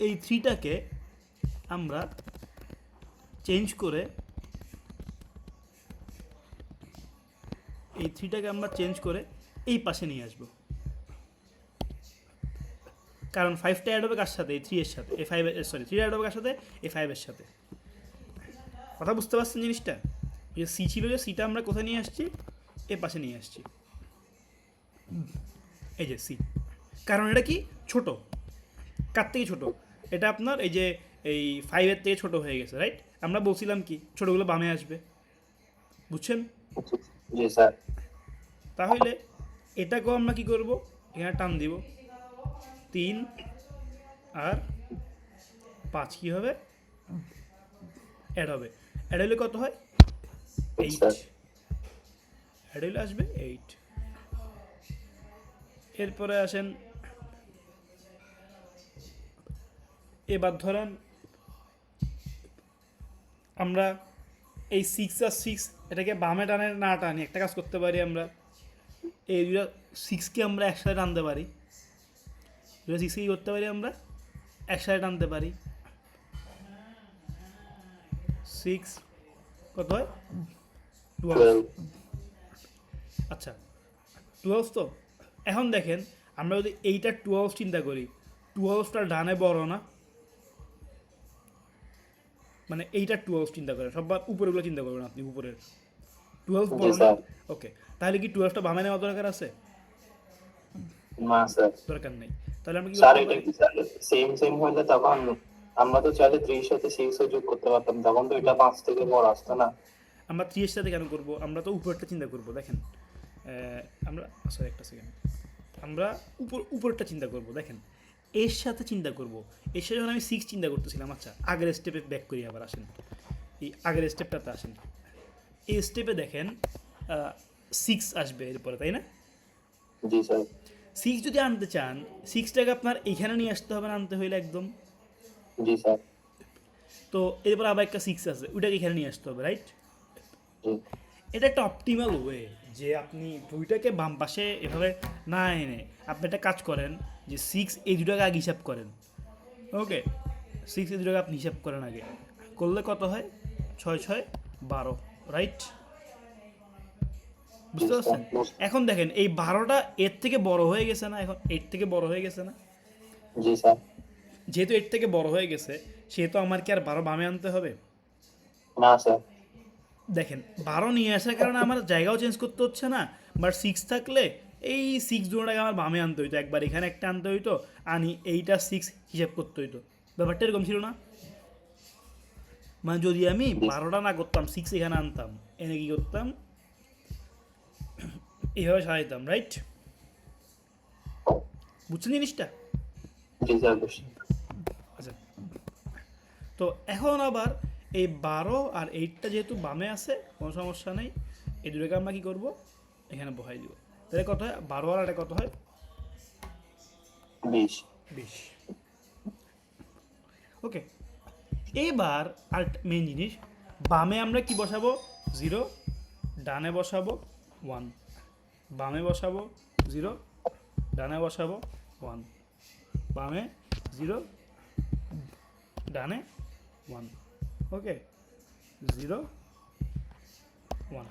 এই 3টাকে আমরা চেঞ্জ করে, এই পাশে নিয়ে আসব। কারণ 5টা অ্যাড হবে কার সাথে? এই 3 এর সাথে, এই 5 সরি 3 অ্যাড হবে কার সাথে? এই 5 এর সাথে। কথা বুঝতে পারছেন জিনিসটা? যে সি ছিল, যে সিটা আমরা কোথায় নিয়ে আসছি? এ পাশে নিয়ে আসছি, এই যে সি। কারণ এটা কি ছোট, কার থেকে ছোট? এটা আপনার এই যে এই 5-এর থেকে ছোট হয়ে গেছে, রাইট? আমরা বলছিলাম কি ছোটগুলো বামে আসবে, বুঝছেন? জি স্যার। তাহলে এটাকেও আমরা কি করব, এখানে টান দিব, 3 আর 5 কি হবে? অ্যাড হবে। অ্যাড হলে কত হয়? 8। স্যার। অ্যাড হলে আসবে 8। এরপরে আসেন, এবার ধরেন আমরা এই 6 আর 6 এটাকে বামে টানে না টানি, একটা কাজ করতে পারি আমরা, এই দুটো 6কে আমরা একসাথে টানতে পারি, দুটো 6কে কী করতে পারি আমরা? একসাথে টানতে পারি। 6 কত হয়? 12। 12। আচ্ছা, 12 তো। এখন দেখেন আমরা যদি এইটা 12 চিন্তা করি, 12টা ডানে বড় না? মানে এইটা 12 চিন্তা করেন, সবার উপরেগুলো চিন্তা করবেন আপনি, উপরের 12 জি বড় না? স্যার। ওকে, তাহলে কি 12টা বামে নেওয়া দরকার আছে? না স্যার। দরকার নেই। তাহলে আমরা কি স্যার করতে এটা পারি? কি স্যার সেম সেম হলে তখন আমরা তো চাইলে 3 এর সাথে 6 ও যোগ করতে পারতাম, তখন তো এটা 5 থেকে বড় আসতো না? আমরা 3 এর সাথে কেন করব? আমরা তো উপরটা চিন্তা করব, দেখেন আমরা, সরি একটা সেকেন্ড, আমরা উপরটা চিন্তা করব, দেখেন এর সাথে চিন্তা করব। এর সাথে যখন আমি 6 চিন্তা করতেছিলাম, আচ্ছা আগের স্টেপে ব্যাক করি, আবার আসেন এই আগের স্টেপটাতে আসেন। এই স্টেপে দেখেন 6 আসবে এরপরে, তাই না? জি স্যার। 6 যদি আনতে চান, 6টাকে আপনার এইখানে নিয়ে আসতে হবে না, আনতে হইলে একদম। জি স্যার। তো এরপর আবার একটা 6 আছে, ওইটাকে এখানে নিয়ে আসতে হবে, রাইট? জি। এটা একটা অপটিমাল ওয়ে, যে আপনি দুইটাকে বাম পাশে এভাবে না এনে আপনি একটা কাজ করেন, যে 6 এই দুটাকে আগে হিসাব করেন। ওকে, 6 এই দুটাকে আপনি হিসাব করেন আগে, করলে কত হয়? 6 6 12, রাইট? বুঝতে পারছেন? এখন দেখেন এই 12টা এর থেকে বড় হয়ে গেছে না? এখন 8 থেকে বড় হয়ে গেছে না? জি স্যার। যেহেতু 8 থেকে বড় হয়ে গেছে, সেহেতু আমার কি আর 12 বামে আনতে হবে? না স্যার। দেখেন 12 নিয়ে আসার কারণে আমার জায়গাও চেঞ্জ করতে হচ্ছে না, বাট 6 থাকলে এই 6 জোড়াটাকে আমার বামে আনতে হইতো, একবার এখানে একটা আনতে হইতো, আনি এইটা 6 হিসাব করতে হইতো। ব্যাপারটা এরকম ছিল না? মানে যদি আমি 12টা না করতাম, 6 এখানে আনতাম, এনে কি করতাম, এইভাবে সাজাইতাম, রাইট? বুঝছেন জিনিসটা? জি স্যার বুঝছি। আচ্ছা, তো এখন আবার এই 12 আর 8টা যেহেতু বামে আছে, কোনো সমস্যা নেই, এই দুটোকে আমরা কী করবো, এখানে বসাই দিব। তাহলে কত হয়, 12 আর 8 কত হয়, 20। 20। ওকে, এবার আর মেন জিনিস, বামে আমরা কি বসাবো, 0, ডানে বসাবো 1, বামে বসাবো 0, ডানে বসাবো 1, বামে 0, ডানে 1, ওকে, 0, 1।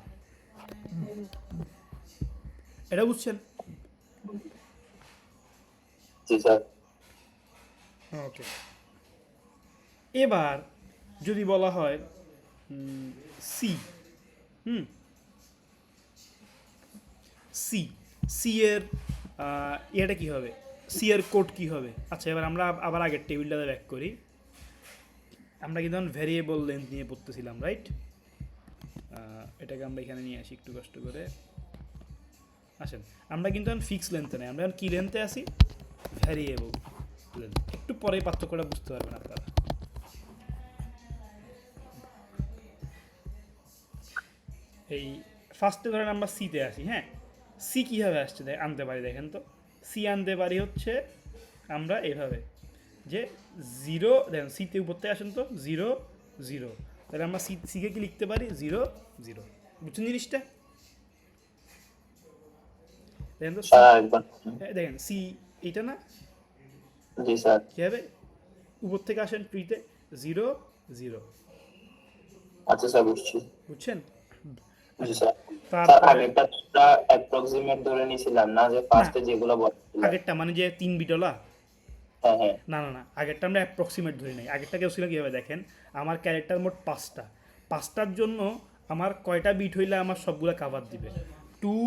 এটা বুঝছেন? জি স্যার। ওকে, এবার যদি বলা হয় সি, সি, সি এর এটা কি হবে, সি এর কোড কি হবে? আচ্ছা, এবার আমরা আবার আগের টেবিলটাতে ব্যাক করি। আমরা কিন্তু ভ্যারিয়েবল লেন্থ নিয়ে পড়তেছিলাম, রাইট? এটাকে আমরা এখানে নিয়ে আসি একটু কষ্ট করে। আসেন, আমরা কিন্তু এখন ফিক্স লেন্থে নেই, আমরা এখন কী লেন্থে আসি, ভ্যারিয়েবল লেন্থ। একটু পরে পার্থক্যটা বুঝতে পারবেন আপনারা। এই ফার্স্টে ধরেন আমরা সিতে আসি, হ্যাঁ, সি কীভাবে আসছে আনতে পারি দেখেন তো। সি আনতে পারি হচ্ছে আমরা এভাবে, যে 0, দেখেন সিতে উপর থেকে আসেন তো, 0, 0, তাহলে আমরা সিকে কি লিখতে পারি, 0, 0। বুঝছেন জিনিসটা? দেখেন তো, দেখেন সি এইটা না, জি স্যার। কী হবে, উপর থেকে আসেন ট্রিতে, 0, 0। আচ্ছা স্যার বুঝছি। বুঝছেন? জি স্যার। স্যার তারপরে আগেরটা আমরা অ্যাপ্রক্সিমেট ধরে নিয়েছিলাম না, যে ফার্স্টে যেগুলো বলছিলাম। আগেরটা মানে যে 3 বিটলা, হ্যাঁ হ্যাঁ। না না না, আগেরটা আমরা অ্যাপ্রক্সিমেট ধরি নাই। আগেরটা কেউ ছিল কীভাবে দেখেন, আমার ক্যারেক্টার মোট 5টা, 5টার জন্য আমার কয়টা বিট হইলে আমার সবগুলো কাভার দিবে, 2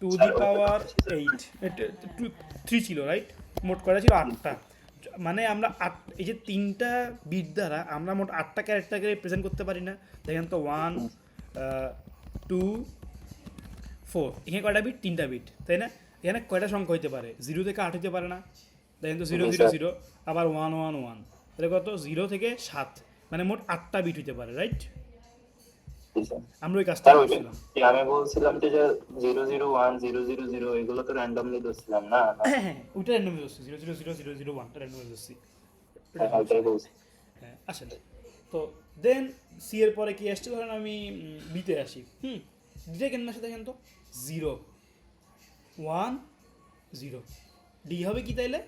টু দি পাওয়ার 8, 3 ছিল, রাইট? মোট কয়টা ছিল, 8টা। মানে আমরা এই যে 3টা বিট দ্বারা আমরা মোট 8টা ক্যারেক্টারকে রিপ্রেজেন্ট করতে পারি না। দেখেন তো, 1, 2, 4, এখানে কয়টা বিট, 3টা বিট, তাই না? এখানে কয়টা সংখ্যা হইতে পারে, 0 থেকে 8 হইতে পারে না? দেখেন তো, 0, 0, 0, আবার 1, 1, 1, তাহলে কত, 0 থেকে 7, মানে মোট 8টা বিট হইতে পারে, রাইট? আমরা ওই কাজটা করছিলাম। আমি বলছিলাম যে 001 000 এগুলো তো র্যান্ডমলি ধরছিলাম না। হ্যাঁ, ওইটা র্যান্ডমলি ধরছি, 0000001 টা র্যান্ডমলি ধরছি। ওটাই বলছি। হ্যাঁ, আসেন। তো দেন সি এর পরে কি আসছে, ধরেন আমি বিতে আসি, ডিটা কেন আসে দেখেন তো, 0, 1, 0, ডি হবে কি তাইলে,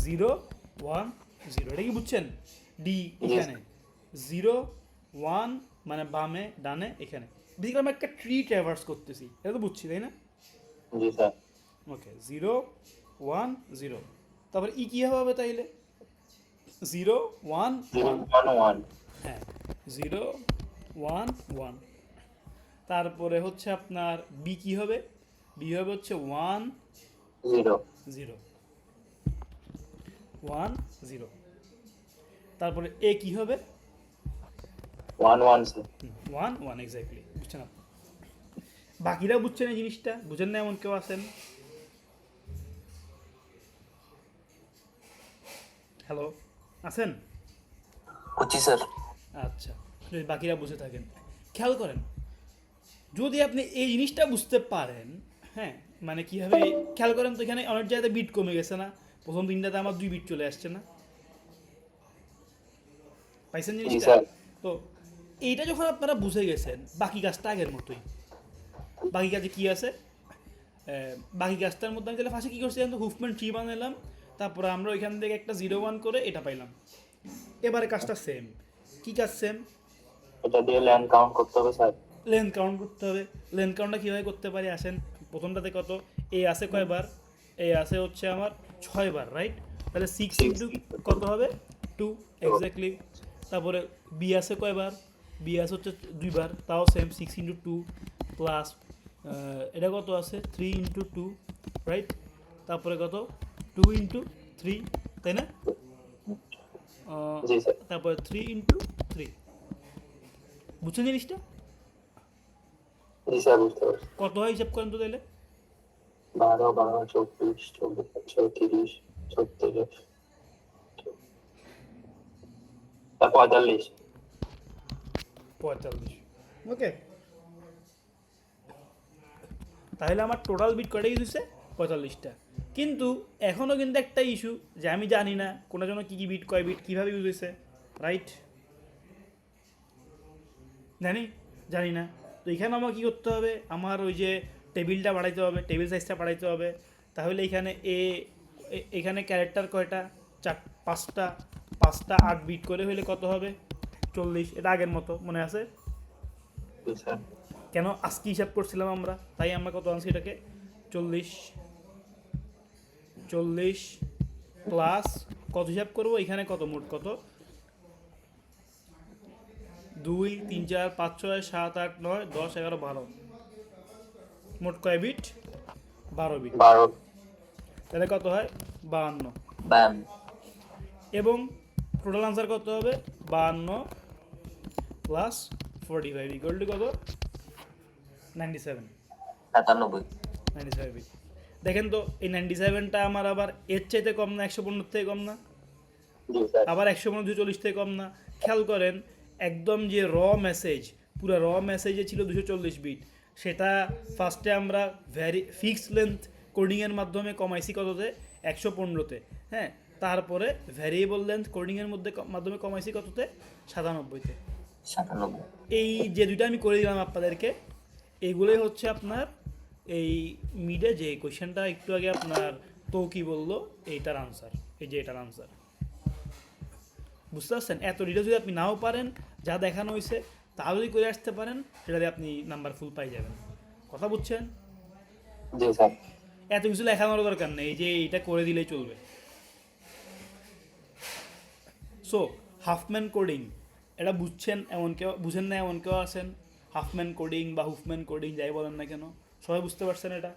0, 1, 0, এটা কি বুঝছেন? ডি এখানে 0, 1 মানে বামে ডানে এখানে, বেসিক্যালি আমরা একটা ট্রি ট্র্যাভার্স করতেছি, এটা তো বুঝছি, তাই না? জি স্যার। ওকে, 0, 1, 0, তারপর ই কী হবে তাইলে, 0, 1, 1, 1 হ্যাঁ, 0, 1, 1, তারপরে হচ্ছে আপনার বি কী হবে, বি হবে হচ্ছে 1, 0 0, 1, 0, তারপরে এ কী হবে, 1 1 স্যার। 1, 1, এক্স্যাক্টলি। বুঝছেন আপনি? বাকিরা বুঝছেন এই জিনিসটা, বুঝেন না এমন কেউ আছেন? হ্যালো, আছেন? বুঝছি স্যার। আচ্ছা, যদি বাকিরা বুঝে থাকেন, খেয়াল করেন, যদি আপনি এই জিনিসটা বুঝতে পারেন, হ্যাঁ, মানে কীভাবে, খেয়াল করেন তো, এখানে অনেক জায়গাতে বিট কমে গেছে না, প্রথম 3টাতে আমার 2 বিট চলে আসছে না, পাইছেন জিনিসটা? তো এইটা যখন আপনারা বুঝে গেছেন, বাকি কাজটা আগের মতোই। বাকি কাজে কী আছে, বাকি কাজটার মধ্যে আমি তাহলে ফার্স্টে কী করছি, তো হুফম্যান ট্রি বানালাম, তারপরে আমরা ওইখান থেকে একটা 0, 1 করে এটা পাইলাম। এবারে কাজটা সেম। কী কাজ সেম? এটা দিয়ে লেন্থ কাউন্ট করতে হবে স্যার। লেন্থ কাউন্ট করতে হবে। লেন্থ কাউন্টটা কীভাবে করতে পারি, আসেন, প্রথমটাতে কত, এ আছে কয়বার, এ আছে হচ্ছে আমার 6 বার, রাইট? তাহলে 6 ইন্টু কত হবে, 2, এক্স্যাক্টলি। তারপরে বি আছে কয়বার, বি আছে হচ্ছে 2 বার, তাও সেম, 6 ইন্টু 2 প্লাস এটা কত আছে 3 × 2, রাইট? তারপরে কত 2 × 3, তাই না? জি স্যার। তারপরে 3 × 3, বুঝছেন জিনিসটা? জি স্যার, বুঝতে পারছি। কত হয় হিসাব করেন তো তাহলে? 12, 12, 24, 24, 36, 36, 45। 45। ওকে, তাহলে আমার টোটাল বিট কয়টা ইউজ হচ্ছে? 45টা। কিন্তু এখনও কিন্তু একটা ইস্যু যে আমি জানি না কোনটার জন্য কী কী বিট, কয় বিট, কীভাবে ইউজ হয়েছে, রাইট? জানি না। তো এখানে আমার কী করতে হবে? আমার ওই যে টেবিলটা বাড়াইতে হবে, টেবিল সাইজটা বাড়াইতে হবে। তাহলে এখানে এখানে ক্যারেক্টার কয়টা? 5টা। 5টা 8 বিট করে হলে কত হবে? 40। এটা আগের মতো মনে আছে? জি স্যার। কেন আজকে হিসাব করছিলাম আমরা, তাই আমরা কত আনছি এটাকে? 40। 40 প্লাস কত হিসাব করবো এখানে? কত মোট কত? 2, 3, 4, 5, 6, 7, 8, 9, 10, 11, 12। মোট কয় বিট? 12 বিট। 12। তাহলে কত হয়? 52। ব্যাম। এবং টোটাল আনসার কত হবে? 52 প্লাস 45 ইকুয়াল টু কত? 97। 97। 97 বিট। দেখেন তো এই 97টা আমার আবার এর চাইতে কম না? 115 থেকে কম না? জি স্যার। আবার 115 থেকে কম না? খেয়াল করেন, একদম যে মেসেজ, পুরো মেসেজে ছিল 240 বিট, সেটা ফার্স্টে আমরা ফিক্সড লেন্থ কোডিংয়ের মাধ্যমে কমাইছি কততে? 115তে। হ্যাঁ, তারপরে ভ্যারিয়েবল লেন্থ কোডিংয়ের মাধ্যমে কমাইছি কততে? 97তে। 97। এই যে দুইটা আমি করে দিলাম আপনাদেরকে, এইগুলোই হচ্ছে আপনার এই মিডে যে কোয়েশ্চেনটা একটু আগে আপনার তো কি বললো, এইটার আনসার। এই যে এটার আনসার, বুঝতে পারছেন? এত ডিটেলস যদি আপনি নাও পারেন, যা দেখানো হয়েছে তা যদি করে আসতে পারেন, সেটাতে আপনি নাম্বার ফুল পাই যাবেন। কথা বুঝছেন? জি স্যার। এত কিছু লেখানোর দরকার নেই, এই যে এটা করে দিলেই চলবে। সো হাফম্যান কোডিং, এটা বুঝছেন এমন কেউ, বুঝেন না এমন কেউ আছেন? হাফম্যান কোডিং বা হুফম্যান কোডিং যাই বলেন না কেন, সবাই বুঝতে পারছেন এটা?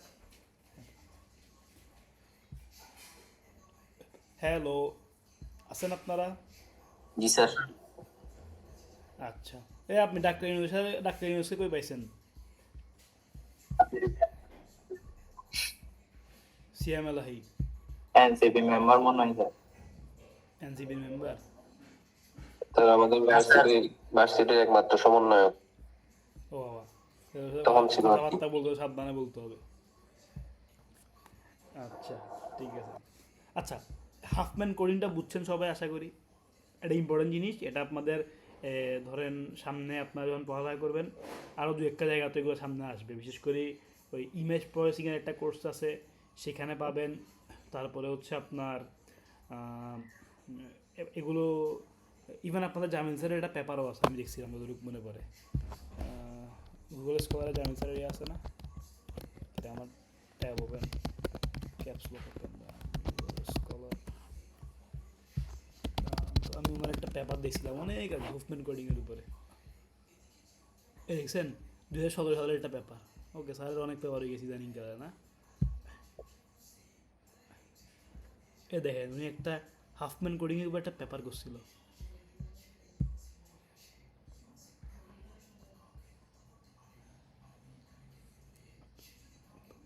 হ্যালো, আছেন আপনারা? জি স্যার। আচ্ছা, আপনি ডাক্তার ইউনিভার্সিটি কই পাইছেন? সিএমএলআই এনসিপি মেম্বার মনে হয় স্যার। NCB member? স্যার আমাদের ভার্সিটির একমাত্র সমন্বয়ক ও বাবা, তখন ছিল আর কি। কথাবার্তা বলতে হবে, সাবধানে বলতে হবে। আচ্ছা, ঠিক আছে। আচ্ছা, হাফম্যান কোডিংটা বুঝছেন সবাই আশা করি। এটা ইম্পর্টেন্ট জিনিস, এটা আপনাদের ধরেন সামনে আপনারা যখন পড়ালেখা করবেন, আরও দু একটা জায়গা তো এগুলো সামনে আসবে। বিশেষ করে ওই ইমেজ প্রসেসিংয়ের একটা কোর্স আছে, সেখানে পাবেন। তারপরে হচ্ছে আপনার এগুলো ইভেন আপনাদের জামিল স্যারের একটা পেপারও আছে, আমি দেখছিলাম যতটুকু মনে পড়ে। গুগল স্কলারে জামিল স্যারের আছে না? এটা আমার tab open, caps lock open, Google scholar. আমি আমার একটা পেপার দেখছিলাম অনেক আগে হুফম্যান কোডিংয়ের উপরে, দেখছেন 2017 সালের একটা পেপার। ওকে, স্যারের অনেক পেপার হয়ে গেছি জানিন কারা না? দেখেন উনি একটা হাফম্যান কোডিংয়ের উপর একটা পেপার করছিল।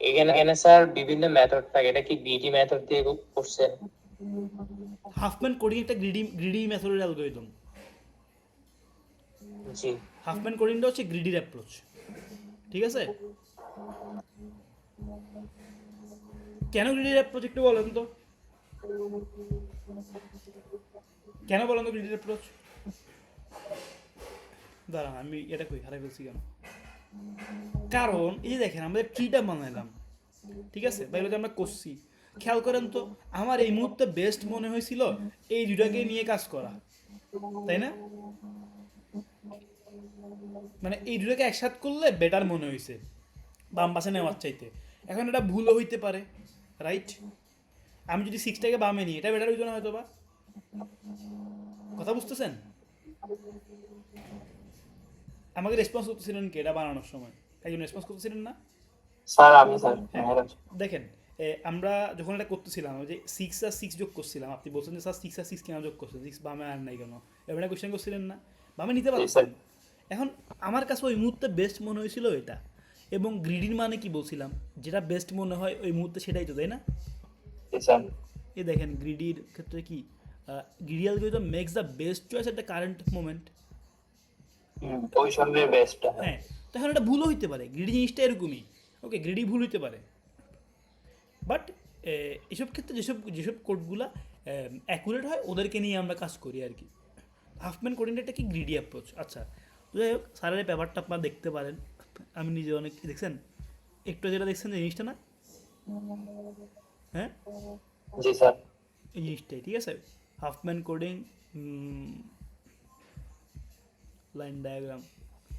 এখানে স্যার বিভিন্ন মেথড থাকে, এটা কি গ্রিডি মেথড দিয়ে করছেন? হাফম্যান কোডিং একটা গ্রিডি মেথডের অ্যালগরিদম। জি। হাফম্যান কোডিংটা হচ্ছে গ্রিডির অ্যাপ্রোচ, ঠিক আছে? কেন গ্রিডির অ্যাপ্রোচ একটু বলেন তো, কেন বলেন তো গ্রিডির অ্যাপ্রোচ? দাঁড়ান, আমি এটা কই হারাই ফেলছি কেন? কারণ এই যে দেখেন আমরা ট্রিটা বানাইলাম, ঠিক আছে, বা এগুলো আমরা করছি, খেয়াল করেন তো, আমার এই মুহূর্তে বেস্ট মনে হয়েছিল এই দুটাকে নিয়ে কাজ করা, তাই না? মানে এই দুটাকে একসাথে করলে বেটার মনে হয়েছে বাম পাশে নেওয়ার চাইতে। এখন এটা ভুলও হইতে পারে, রাইট? আমি যদি 6টাকে বামে নিই, এটা বেটার হইতো না হয়তো বা। কথা বুঝতেছেন? আমাকে রেসপন্স করতেছিলেন কি এটা বানানোর সময়? একজন রেসপন্স করতেছিলেন না? স্যার আমি স্যার মেহেরাজ। দেখেন আমরা যখন এটা করতেছিলাম ওই যে 6 আর 6 যোগ করছিলাম, আপনি বলছেন যে স্যার 6 আর 6 কেন যোগ করছেন, 6 বামে আর নাই কেন, এবার কোয়েশ্চেন করছিলেন না, বামে নিতে পারতেছেন। এখন আমার কাছে ওই মুহূর্তে বেস্ট মনে হয়েছিল এটা, এবং গ্রিডির মানে কি বলছিলাম, যেটা বেস্ট মনে হয় ওই মুহূর্তে সেটাই তো, তাই না? জি স্যার। এই দেখেন গ্রিডির ক্ষেত্রে কি greedy algorithm makes the best choice at the current moment. ওই সঙ্গে বেস্ট। হ্যাঁ, তো এখন এটা ভুলও হইতে পারে, গ্রিডি জিনিসটা এরকমই, ওকে গ্রিডি ভুল হইতে পারে, বাট এসব ক্ষেত্রে যেসব যেসব কোডগুলো অ্যাকুরেট হয় ওদেরকে নিয়ে আমরা কাজ করি আর কি। হাফম্যান কোডিংটা একটা কি গ্রিডি অ্যাপ্রোচ। আচ্ছা, তো যাই হোক, স্যারের পেপারটা আপনারা দেখতে পারেন, আমি নিজে অনেক দেখছেন, একটু যেটা দেখছেন যে জিনিসটা না, হ্যাঁ জি স্যার। এই জিনিসটাই ঠিক আছে, হাফম্যান কোডিং লাইন ডায়াগ্রাম,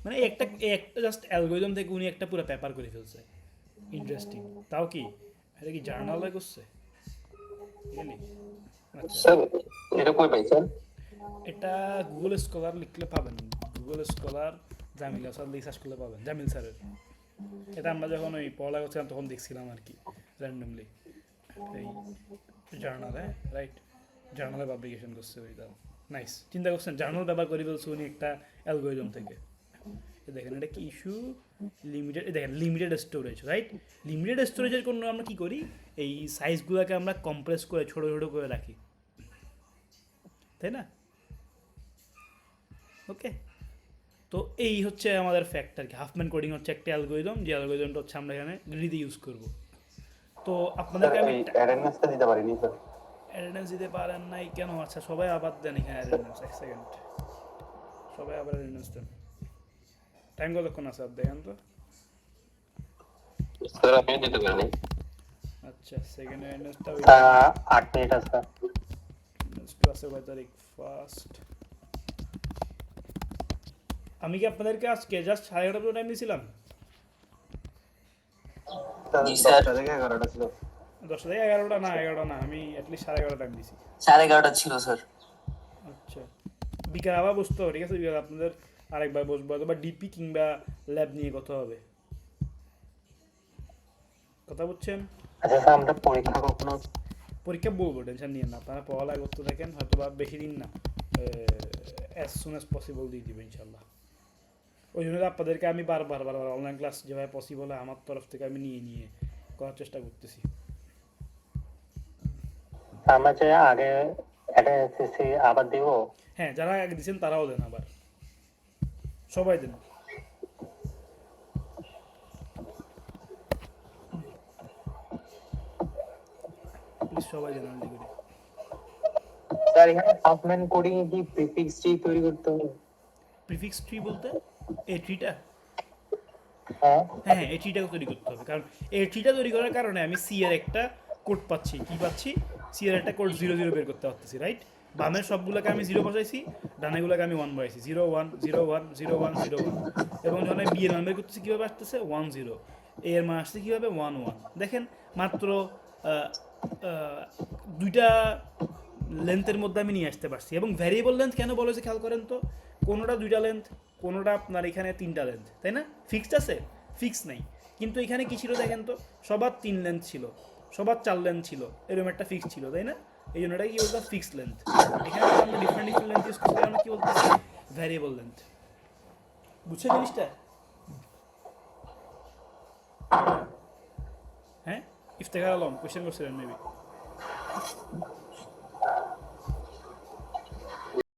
মানে একটা জাস্ট অ্যালগোরিদম থেকে উনি একটা পুরো পেপার করে ফেলছে, ইন্টারেস্টিং। তাও কি এটা কি জার্নালে করছে রিয়েলি? আচ্ছা, স্যার এটা কই পাই স্যার? এটা গুগল স্কলার লিখলে পাবেন, গুগল স্কলার জামিল আসাদ লিখে সার্চ করলে পাবেন, জামিল স্যারের। এটা আমরা যখন ওই পড়া করছিলাম তখন দেখছিলাম আর কি, র্যান্ডমলি এই জার্নালে, রাইট, জার্নালে পাবলিকেশন করছে ওইটা। নাইস, চিন্তা করছেন জার্নাল ব্যবহার করে ফেলছে উনি একটা অ্যালগোরিদম থেকে। দেখেন এটা কি ইস্যু, লিমিটেড, দেখেন লিমিটেড স্টোরেজ, রাইট, লিমিটেড স্টোরেজের জন্য আমরা কি করি, এই সাইজগুলোকে আমরা কম্প্রেস করে ছোটো ছোটো করে রাখি, তাই না? ওকে, তো এই হচ্ছে আমাদের ফ্যাক্ট আর কি। হাফম্যান কোডিং হচ্ছে একটা অ্যালগোরিদম, যে অ্যালগোরিদমটা হচ্ছে আমরা এখানে গ্রিডিতে ইউজ করব। তো আপনাদেরকে আমি অ্যাটেন্ডেন্সটা দিতে পারিনি স্যার। অ্যাটেন্ডেন্স দিতে পারেন নাই কেন? আচ্ছা, সবাই আবার দেন এখানে অ্যাটেন্ডেন্স, এক সেকেন্ড, সবাই আবার অ্যাটেন্ডেন্স দেন। টাইম কতক্ষণ আছে আর দেখেন তো। স্যার আমিও দিতে পারিনি। আচ্ছা, সেকেন্ড অ্যাটেন্ডেন্সটা 8 মিনিট আছে। ক্লাসে কয় তারিখ? ফার্স্ট। আমি কি আপনাদেরকে আজকে জাস্ট 11:30 টাইম দিয়েছিলাম? জি স্যার। 10টা থেকে 11টা না, 11টা না, আমি অ্যাটলিস্ট 11:30 টাইম দিয়েছি। 11:30 ছিল স্যার। আচ্ছা, বিকাল আবার বসতে হবে, ঠিক আছে, বিকাল আপনাদের আরেকবার বসবো, অথবা ডিপি কিংবা ল্যাব নিয়ে কথা হবে, কথা বুঝছেন? আচ্ছা স্যার, আমরা পরীক্ষা কখনো? পরীক্ষা বলবো, টেনশন নিয়ে না, আপনারা পড়ালেখা করতে থাকেন, হয়তো বা বেশি দিন না, অ্যাজ সুন অ্যাজ পসিবল দিয়ে দিবে ইনশাল্লাহ। ওই জন্য আপনাদেরকে আমি বারবার অনলাইন ক্লাস যেভাবে পসিবল হয় আমার তরফ থেকে আমি নিয়ে করার চেষ্টা করতেছি। আমরা যে আগে অ্যাটেন্ডেন্স আবার দিব? হ্যাঁ, যারা আগে দিচ্ছেন তারাও দেন, আবার সবাই দেন। প্লিজ সবাই দেন আন্টি করে। স্যার এখানে হাফম্যান কোডিং কি প্রিফিক্স ট্রি তৈরি করতে হবে? প্রিফিক্স ট্রি বলতে এই ট্রিটা? হ্যাঁ। হ্যাঁ, এই ট্রিটা তৈরি করতে হবে, কারণ এই ট্রিটা তৈরি করার কারণে আমি সি এর একটা কোড পাচ্ছি, কি পাচ্ছি, সি এর একটা কোড 0 0 বের করতে পারতেছি, রাইট। বামের সবগুলোকে আমি 0 বসাইছি, ডানেগুলোকে আমি 1 বসাইছি, 0 1 0 1 0 1 0 1, এবং যখন আমি বি এর মান বের করতেছি কীভাবে আসতেছে 1 0, এ এর মান আসছে কীভাবে 1 1। দেখেন মাত্র দুইটা লেন্থের মধ্যে আমি নিয়ে আসতে পারছি, এবং ভ্যারিয়েবল লেন্থ কেন বলেছে খেয়াল করেন তো, কোনোটা 2টা লেন্থ, কোনোটা আপনার এখানে 3টা লেন্থ, তাই না? ফিক্সড আছে? ফিক্স নাই, কিন্তু এখানে কি ছিল দেখেন তো, সবার 3 লেন্থ ছিল, সবার 4 লেন্থ ছিল, এরকম একটা ফিক্স ছিল, তাই না? এই জন্য এটা কি বলতাম ফিক্সড লেন্থ। এখানে আমরা ডিফারেন্ট লেন্থ ইউজ করতে আমরা কি বলতেছি ভ্যারিয়েবল লেন্থ। বুঝছেন জিনিসটা? হ্যাঁ, ইফতেখার আলম কোয়েশ্চেন করছিলেন মেবি।